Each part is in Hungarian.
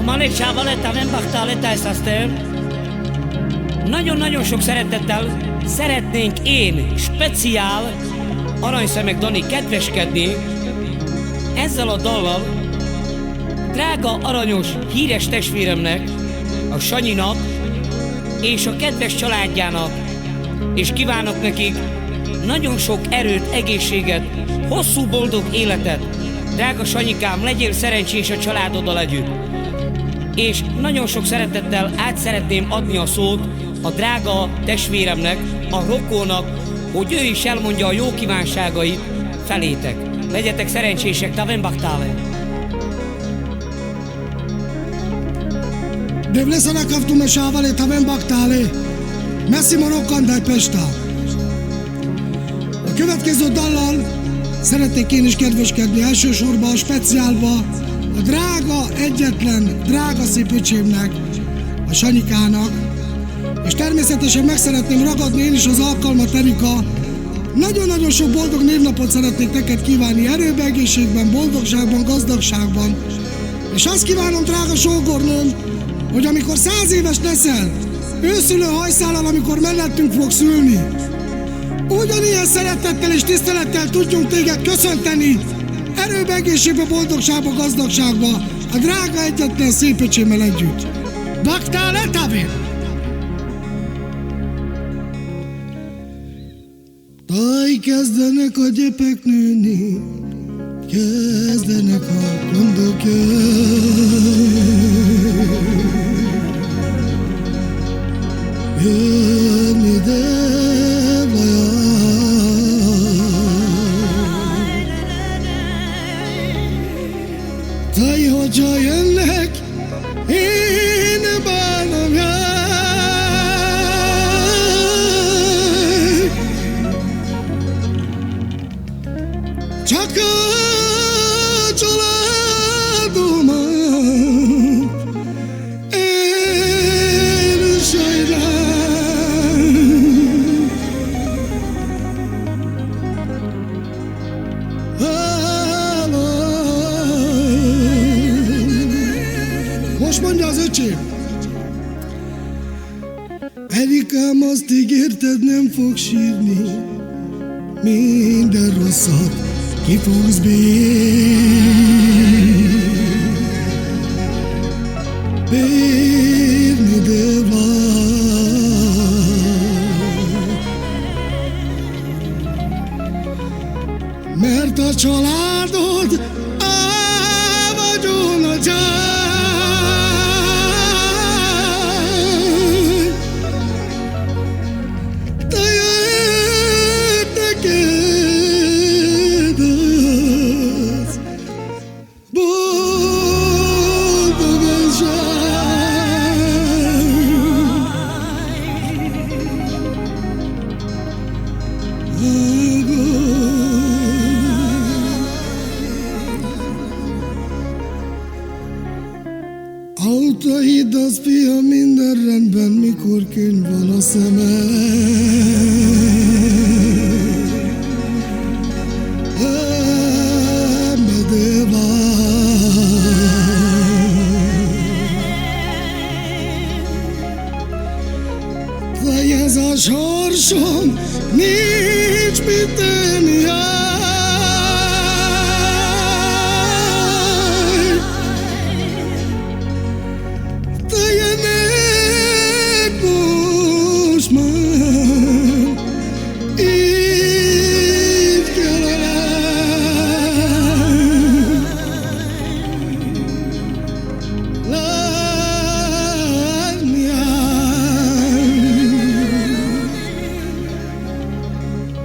Mane Csávaleta, Vembachtáleta Eszasztem. Nagyon-nagyon sok szeretettel szeretnénk én speciál Aranyszemek Dani kedveskedni ezzel a dallal drága, aranyos, híres testvéremnek, a Sanyinak és a kedves családjának, és kívánok nekik nagyon sok erőt, egészséget, hosszú boldog életet. Drága Sanyikám, legyél szerencsés a családoddal együtt. És nagyon sok szeretettel át szeretném adni a szót a drága testvéremnek, a Rokónak, hogy ő is elmondja a jó kívánságait felétek. Legyetek szerencsések, Tavenbachtále! Devlesana kaftume Sávale, Tavenbachtále! Massimo Rokkandai Pesta! A következő dallal szeretnék én is kedveskedni, elsősorban a speciálba a drága, egyetlen, drága szép öcsémnek, a Sanyikának, és természetesen meg szeretném ragadni én is az alkalmat, Erika. Nagyon-nagyon sok boldog névnapot szeretnék neked kívánni, erőben, egészségben, boldogságban, gazdagságban. És azt kívánom, drága sógornőm, hogy amikor 100 éves leszel, őszülő hajszállal, amikor mellettünk fogsz ülni, ugyanilyen szeretettel és tisztelettel tudjunk téged köszönteni, erőben, egészségben, boldogságban, gazdagságban, a drága egyetlen szép öcsémmel együtt. Bachtále Tavén! Taj, kezdenek a gyepek nőni, kezdenek a gondok jönni, de vajon. Taj, hogyha jönnek, én bánom jár. Csak a családomat én sajnálom. Most mondja az öcsém. Erikám, azt ígérted, nem fog sírni, minden rosszat ki fogsz bírni, de mert a családod a vagyon a gyár. Te jött neked az boldogság. Autóid az, fia, minden rendben, mikor kint van a szemed. De vagy ez a sorsom, nincs mit tenni.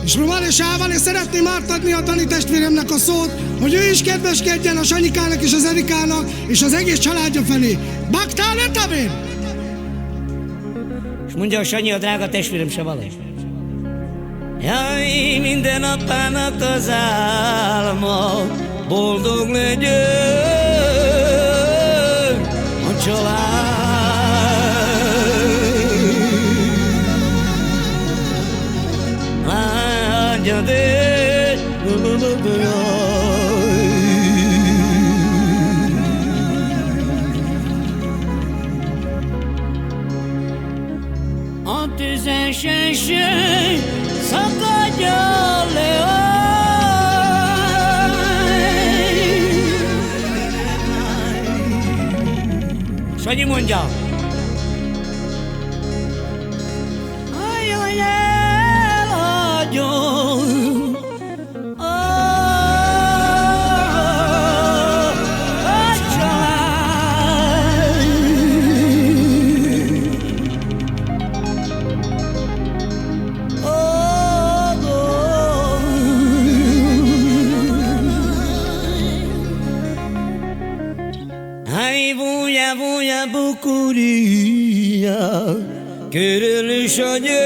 És Román és Sávale, szeretném átadni a Dani testvéremnek a szót, hogy ő is kedveskedjen a Sanyikának és az Erikának és az egész családja felé. Bachtále Tavén! És mondja a Sanyi, a drága testvérem Sávale. Jaj, minden apának az álma, boldog legyen a család. Lágya de vezessessön, szakadjon le. Sanyi mondja. Ajaj, eladjon. A család. Ay, voy a bucuría, körülül sanyé,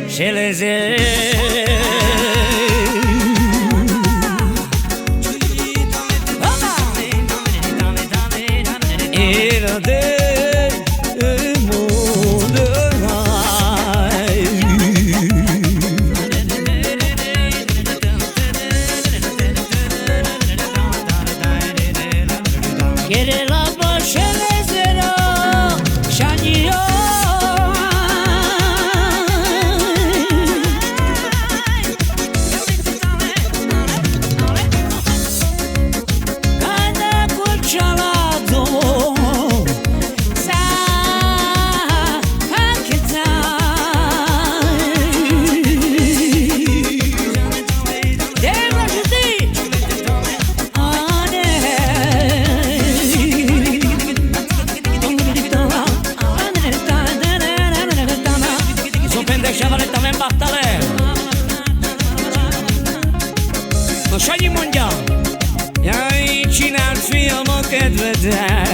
se lezé. Quiere la voce lesera, Sanyi. Kánálkod családom, Sanyi mondja, jaj, csináld fiam a kedveddel.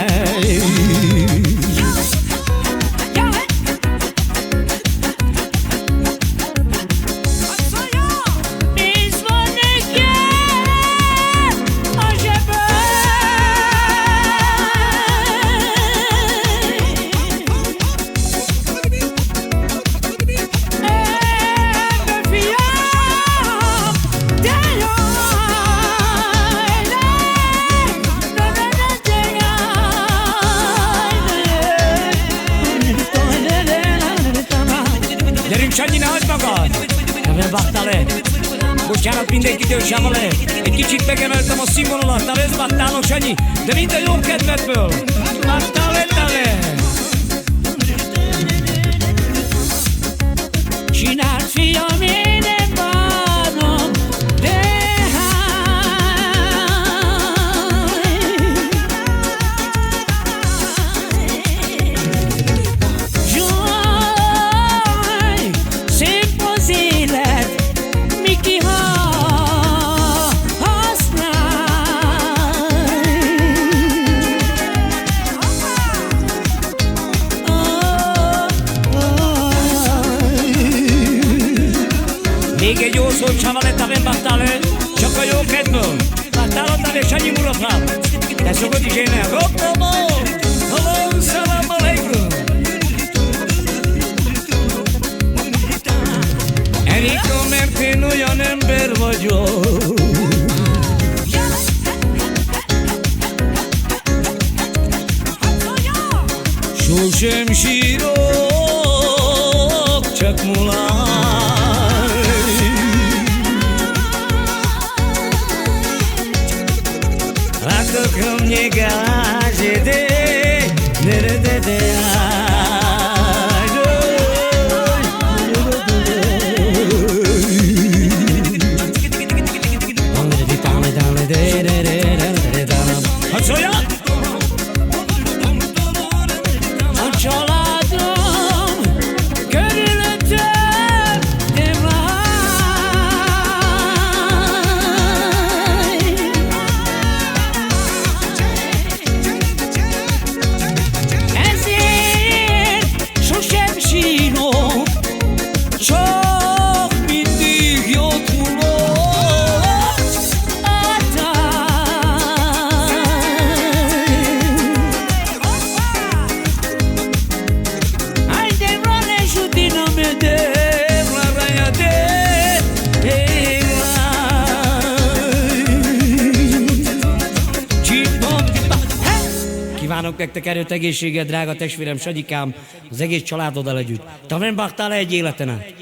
Pénz van nekem a zsebben. Ebbe fiam, de jó. Gyerünk, Sanyi, ne hagyd magad! Nem vágtál le! Bocsánat mindenkitől, Sámale! Egy kicsit megemeltem a színvonalat, nem ez vágtálok, Sanyi! De minden jó kedvedből! Vágtál le! Csináld, fiam, én nem bánom, de még egy jó szót, Sámale, nem vágtál el, csak a jó kedvből. Vágtálod, de Sanyi mulatnál. De szokott is énel. Rokkabó! Hello, salam aleikum! Erika, mert én olyan ember vagyok. Sosem sírok, csak mulaj. Látok, hogy mě gáže, de a családom körülöttem, de ezért Kívánok nektek erőt, egészséget, drága testvérem, Sagyikám, az egész családoddal együtt. Te nem baktál egy életen át.